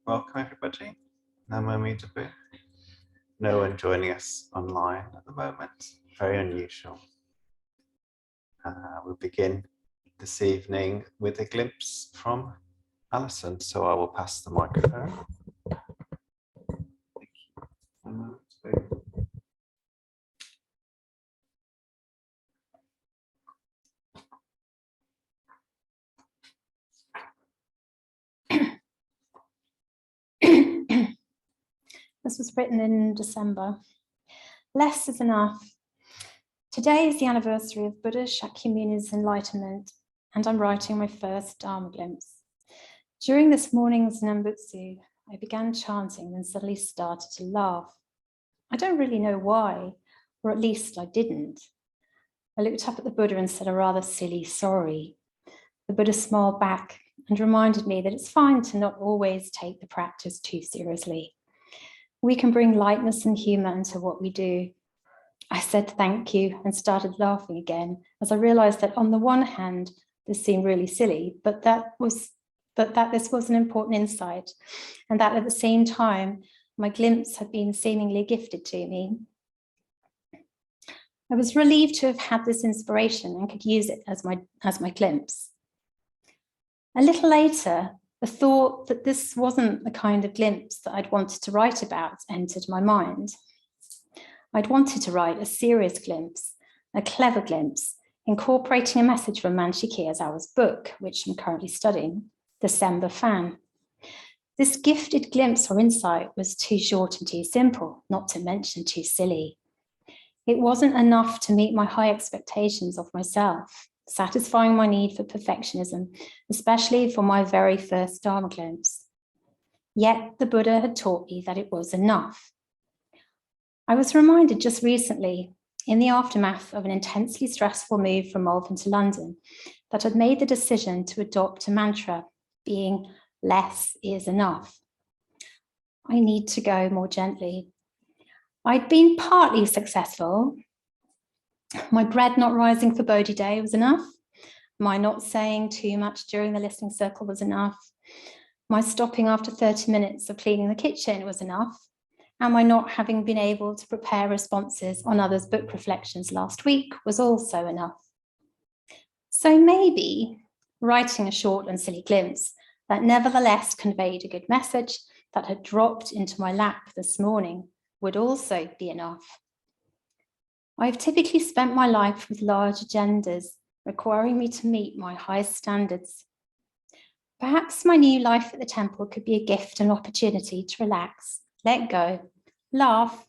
Welcome everybody. No one joining us online at the moment. Very unusual. We'll begin this evening with a glimpse from Alison. So I will pass the microphone. Thank you. This was written in December. Less is enough. Today is the anniversary of Buddha Shakyamuni's enlightenment, and I'm writing my first Dharma Glimpse. During this morning's Nembutsu, I began chanting and suddenly started to laugh. I don't really know why, or at least I didn't. I looked up at the Buddha and said a rather silly sorry. The Buddha smiled back and reminded me that it's fine to not always take the practice too seriously. We can bring lightness and humor into what we do. I said thank you and started laughing again as I realized that on the one hand, this seemed really silly, but that this was an important insight, and that at the same time, my glimpse had been seemingly gifted to me. I was relieved to have had this inspiration and could use it as my glimpse. A little later, the thought that this wasn't the kind of glimpse that I'd wanted to write about entered my mind. I'd wanted to write a serious glimpse, a clever glimpse, incorporating a message from Manshi Kiyosawa's book, which I'm currently studying, December Fan. This gifted glimpse or insight was too short and too simple, not to mention too silly. It wasn't enough to meet my high expectations of myself, satisfying my need for perfectionism, especially for my very first Dharma glimpse. Yet the Buddha had taught me that it was enough. I was reminded just recently, in the aftermath of an intensely stressful move from Malvern to London, that I'd made the decision to adopt a mantra, being less is enough. I need to go more gently. I'd been partly successful. My bread not rising for Bodhi Day was enough. My not saying too much during the listening circle was enough. My stopping after 30 minutes of cleaning the kitchen was enough. And my not having been able to prepare responses on others' book reflections last week was also enough. So maybe writing a short and silly glimpse that nevertheless conveyed a good message that had dropped into my lap this morning would also be enough. I've typically spent my life with large agendas, requiring me to meet my highest standards. Perhaps my new life at the temple could be a gift and opportunity to relax, let go, laugh,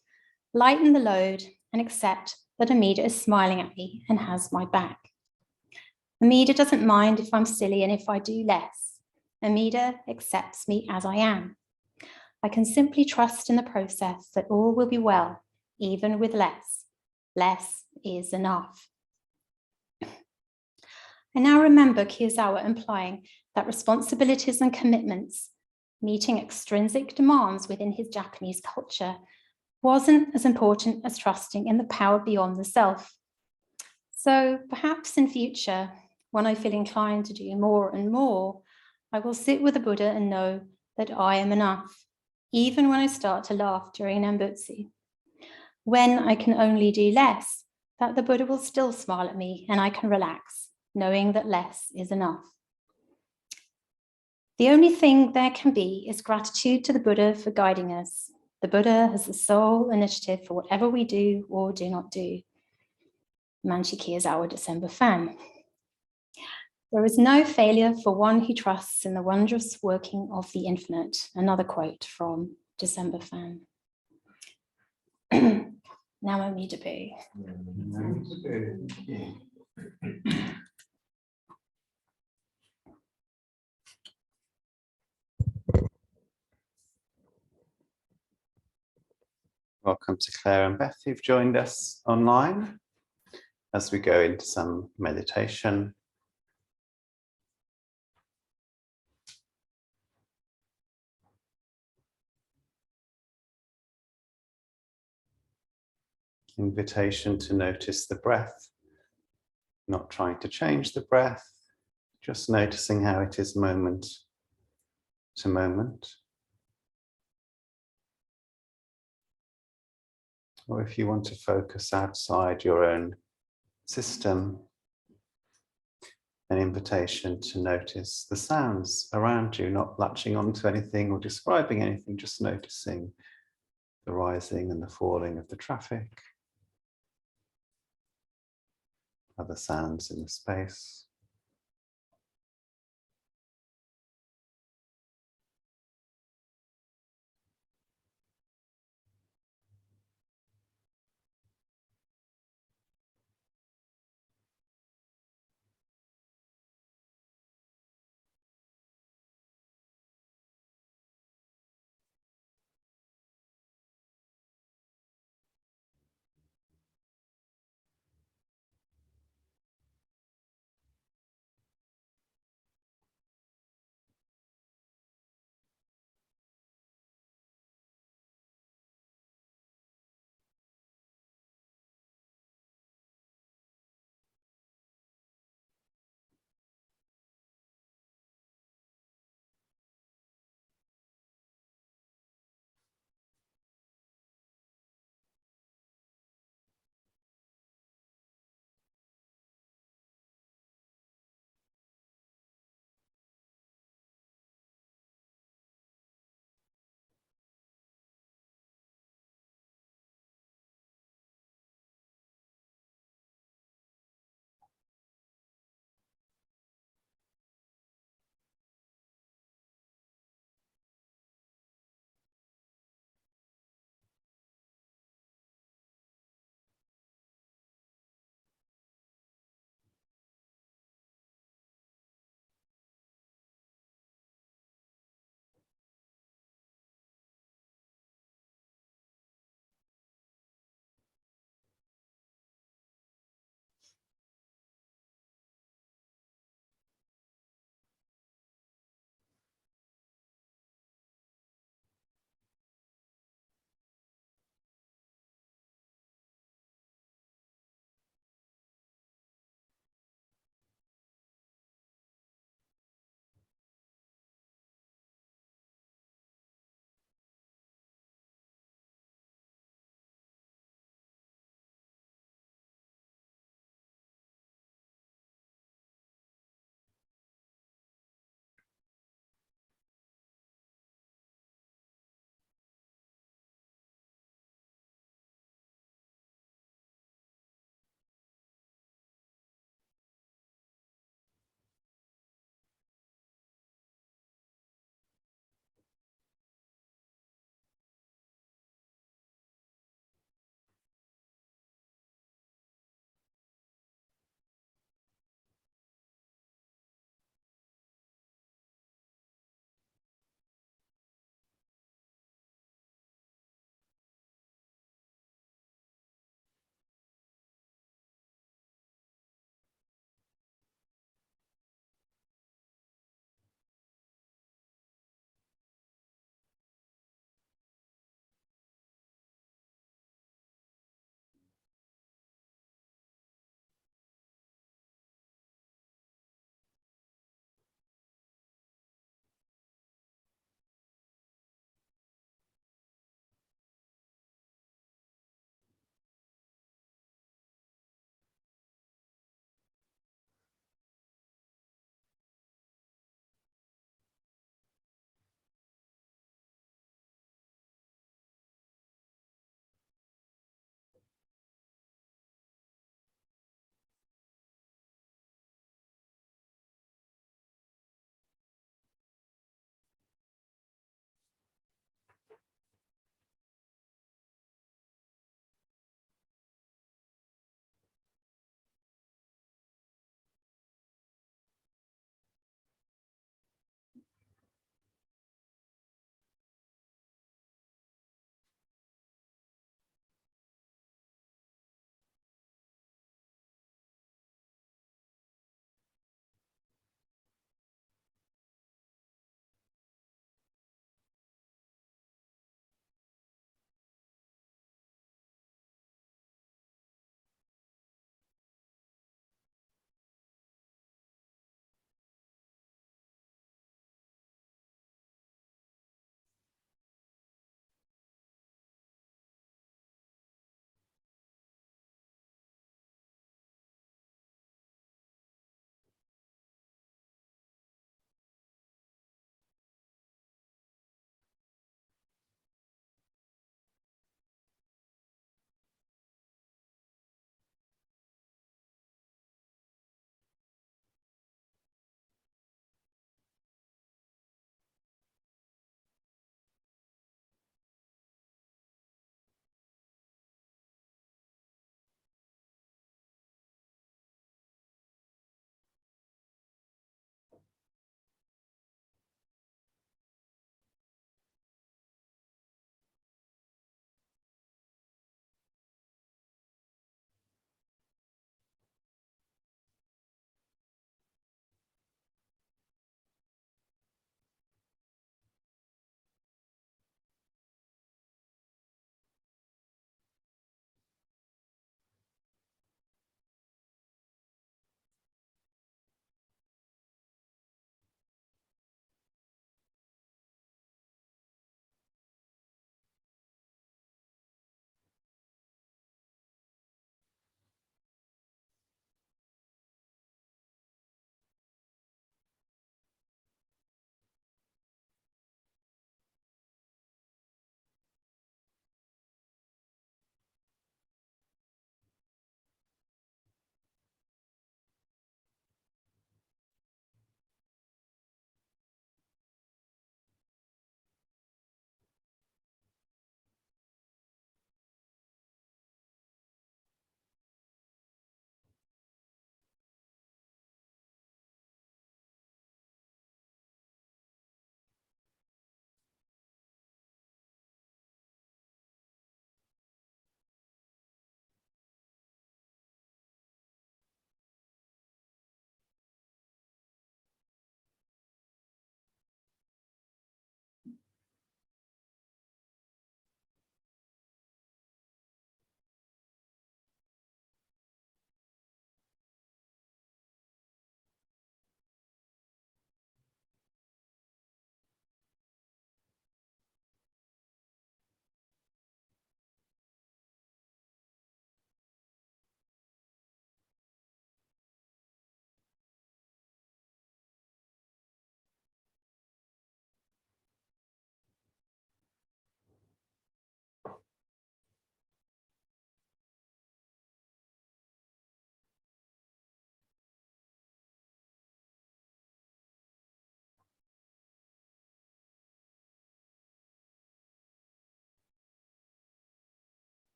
lighten the load, and accept that Amida is smiling at me and has my back. Amida doesn't mind if I'm silly and if I do less. Amida accepts me as I am. I can simply trust in the process that all will be well, even with less. Less is enough. I now remember Kiyosawa implying that responsibilities and commitments, meeting extrinsic demands within his Japanese culture, wasn't as important as trusting in the power beyond the self. So perhaps in future, when I feel inclined to do more and more, I will sit with the Buddha and know that I am enough, even when I start to laugh during Nembutsu. When I can only do less, that the Buddha will still smile at me and I can relax, knowing that less is enough. The only thing there can be is gratitude to the Buddha for guiding us. The Buddha has the sole initiative for whatever we do or do not do. Manshi Kiyosawa, December Fan. There is no failure for one who trusts in the wondrous working of the infinite. Another quote from December Fan. Namo Amida Butsu. Welcome to Claire and Beth who've joined us online as we go into some meditation. Invitation to notice the breath, not trying to change the breath, just noticing how it is moment to moment. or if you want to focus outside your own system, an invitation to notice the sounds around you, not latching onto anything or describing anything, just noticing the rising and the falling of the traffic, other sounds in the space.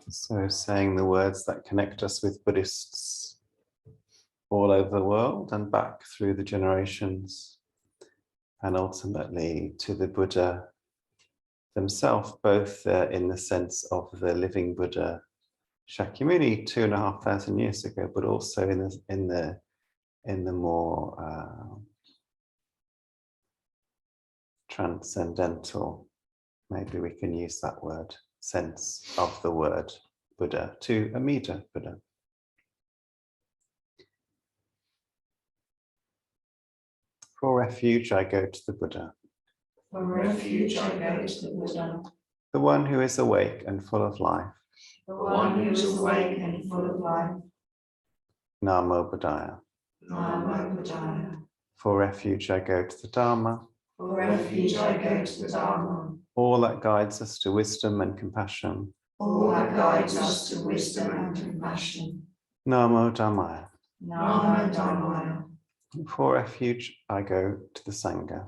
So saying the words that connect us with Buddhists all over the world and back through the generations, and ultimately to the Buddha themselves, both in the sense of the living Buddha Shakyamuni 2,500 years ago, but also in the more transcendental, maybe we can use that word, sense of the word Buddha, to Amida Buddha. For refuge, I go to the Buddha. For refuge, I go to the Buddha. The one who is awake and full of life. The one who is awake and full of life. Namo Buddhaya. Namo Buddhaya. For refuge, I go to the Dharma. For refuge, I go to the Dharma. All that guides us to wisdom and compassion. All that guides us to wisdom and compassion. Namo Dhammaya. Namo Dhammaya. For refuge, I go to the Sangha.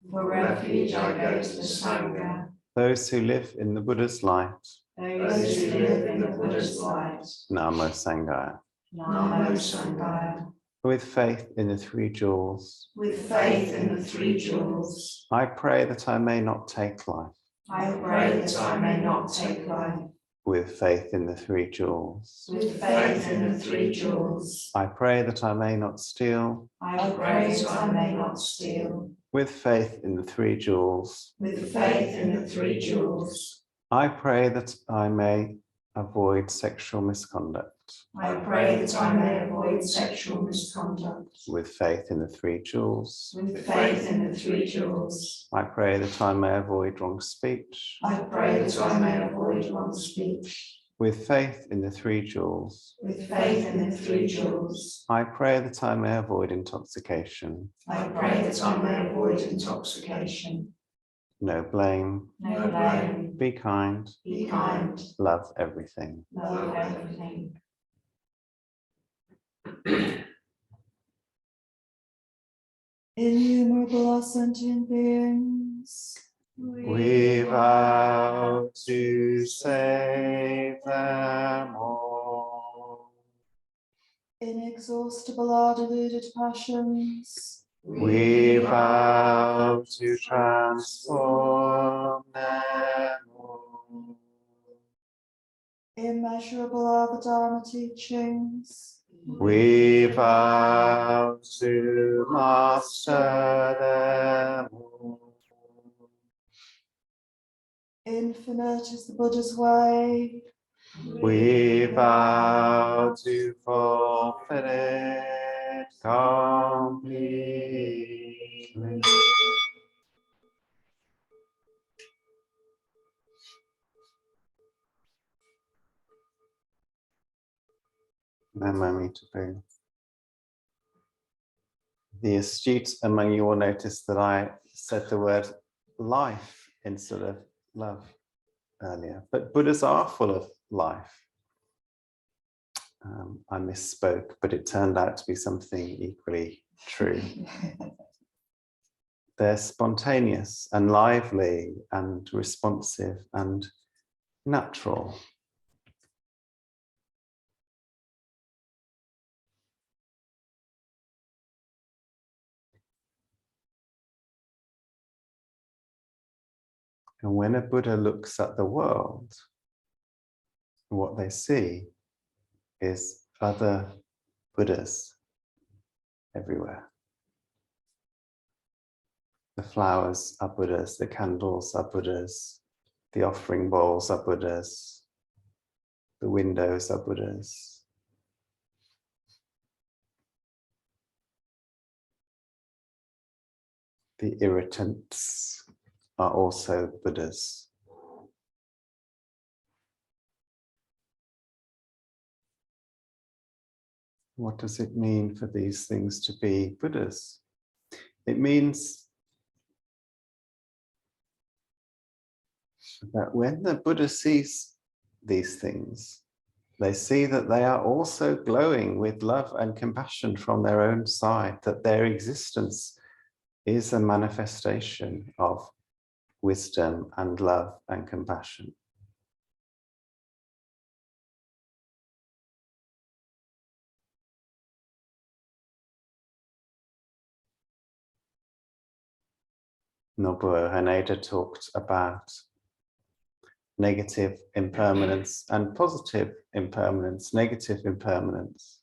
For refuge, I go to the Sangha. Those who live in the Buddha's light. Those who live in the Buddha's light. Namo Sanghaya. Namo Sanghaya. With faith in the three jewels. With faith in the three jewels. I pray that I may not take life. I pray that I may not take life. With faith in the three jewels. With faith in the three jewels. I pray that I may not steal. I pray that I may not steal. With faith in the three jewels. With faith in the three jewels. I pray that I may avoid sexual misconduct. I pray that I may avoid sexual misconduct. With faith in the three jewels. With faith in the three jewels. I pray that I may avoid wrong speech. I pray that I may avoid wrong speech. With faith in the three jewels. With faith in the three jewels. I pray that I may avoid intoxication. I pray that I may avoid intoxication. No blame. No blame. Be kind. Be kind. Love everything. Love everything. Innumerable sentient beings, We vow to save them all. inexhaustible our deluded passions, We vow to transform them all. immeasurable are the Dharma teachings, We vow to master them all. infinite is the Buddha's way, We vow to fulfill it completely. Namamitapur. The astute among you will notice that I said the word life instead of love earlier, but Buddhas are full of life. I misspoke, but it turned out to be something equally true. They're spontaneous and lively and responsive and natural. And when a Buddha looks at the world, what they see is other Buddhas everywhere. The flowers are Buddhas, the candles are Buddhas, the offering bowls are Buddhas, the windows are Buddhas. The irritants are also Buddhas. What does it mean for these things to be Buddhas? It means that when the Buddha sees these things, they see that they are also glowing with love and compassion from their own side, that their existence is a manifestation of wisdom and love and compassion. Nobuo Haneda talked about negative impermanence and positive impermanence. Negative impermanence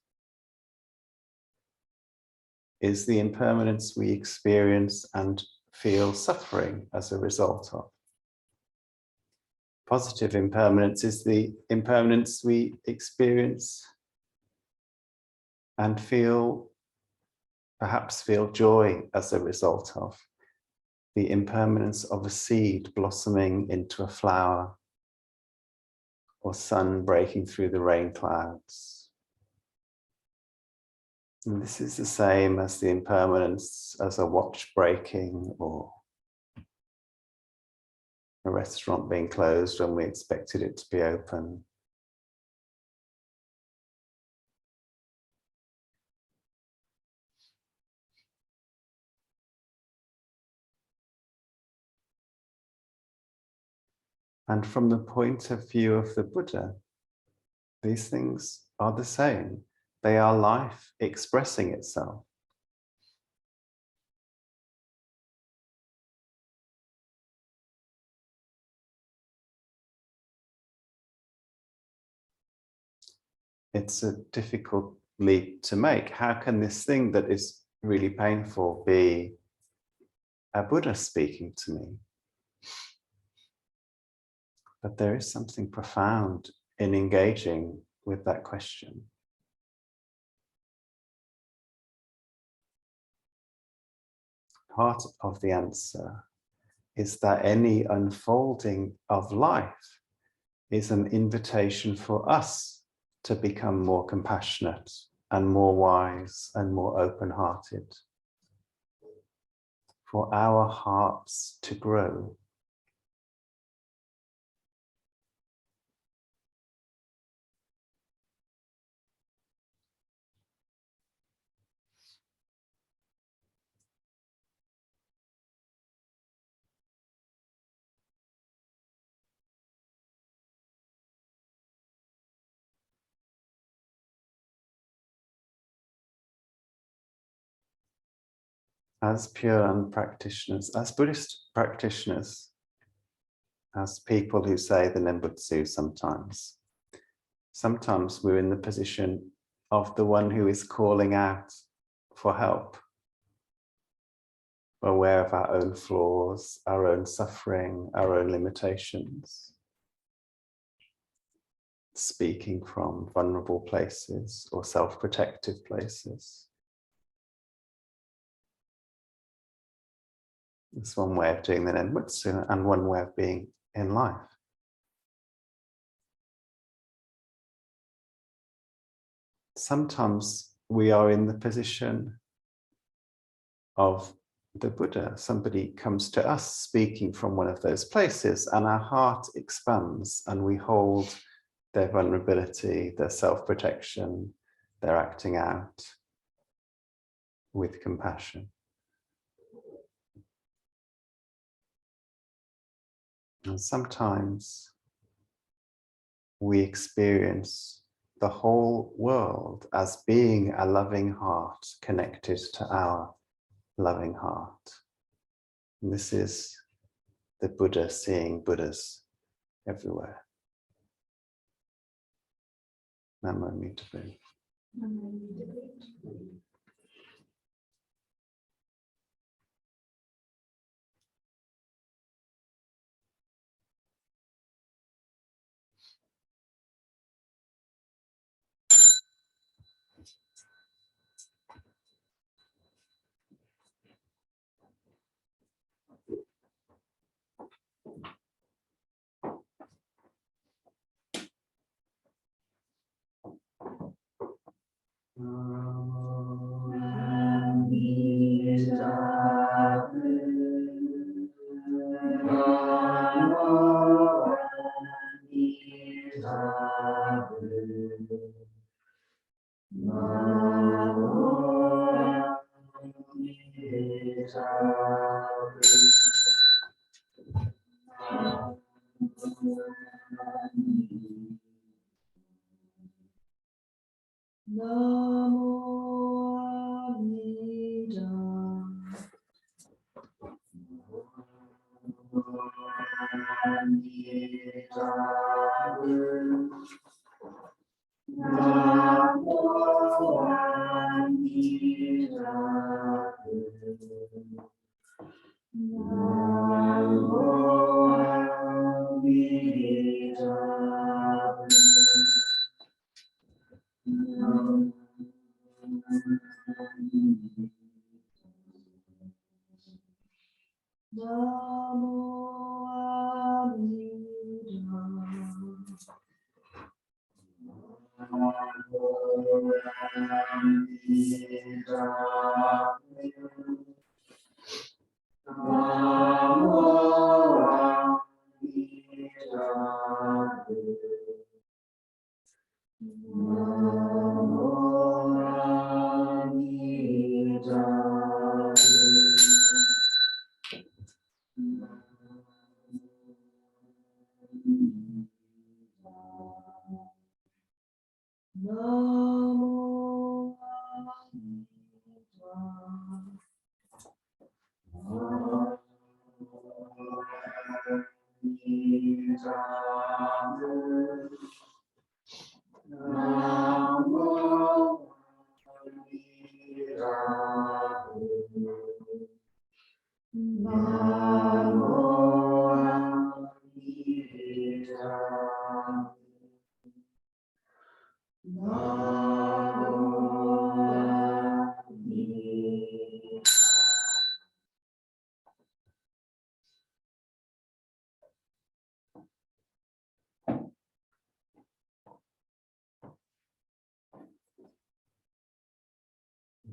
is the impermanence we experience and feel suffering as a result of. Positive impermanence is the impermanence we experience and perhaps feel joy as a result of. The impermanence of a seed blossoming into a flower, or sun breaking through the rain clouds. And this is the same as the impermanence as a watch breaking or a restaurant being closed when we expected it to be open. And from the point of view of the Buddha, these things are the same. They are life expressing itself. It's a difficult leap to make. How can this thing that is really painful be a Buddha speaking to me? But there is something profound in engaging with that question. Part of the answer is that any unfolding of life is an invitation for us to become more compassionate and more wise and more open-hearted, for our hearts to grow. As pure practitioners, as Buddhist practitioners, as people who say the Nembutsu sometimes we're in the position of the one who is calling out for help, aware of our own flaws, our own suffering, our own limitations, speaking from vulnerable places or self-protective places. It's one way of doing the Nembutsu and one way of being in life. Sometimes we are in the position of the Buddha. Somebody comes to us speaking from one of those places and our heart expands and we hold their vulnerability, their self-protection, their acting out with compassion. And sometimes we experience the whole world as being a loving heart connected to our loving heart. And this is the Buddha seeing Buddhas everywhere. Namo Mitabe.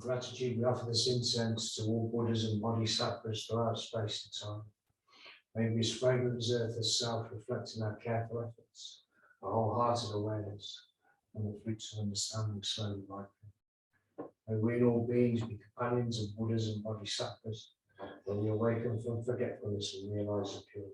Gratitude, we offer this incense to all Buddhas and Bodhisattvas throughout space and time. May this fragrant as earth itself, reflecting our careful efforts, our wholehearted awareness, and the fruits of understanding slowly ripen. May we and all beings be companions of Buddhas and Bodhisattvas when we awaken from forgetfulness and realize the pure.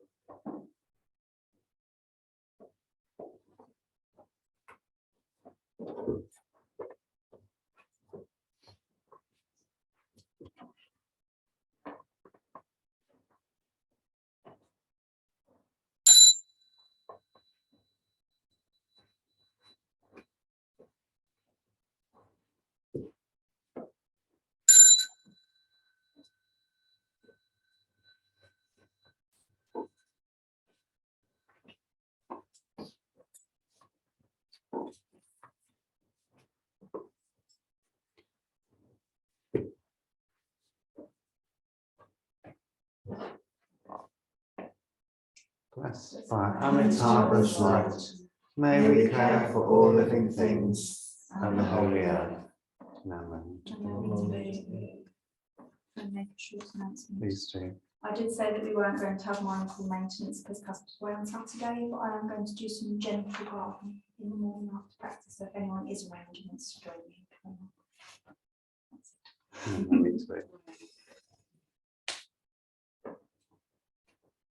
Blessed by Amitabha's light, may we care for all living things and the holy earth. Amen. Please do. I did say that we weren't going to have mindful maintenance because Kaspa's away on Saturday, but I am going to do some gentle gardening in the morning after practice. So if anyone is around and wants to join me, Me too.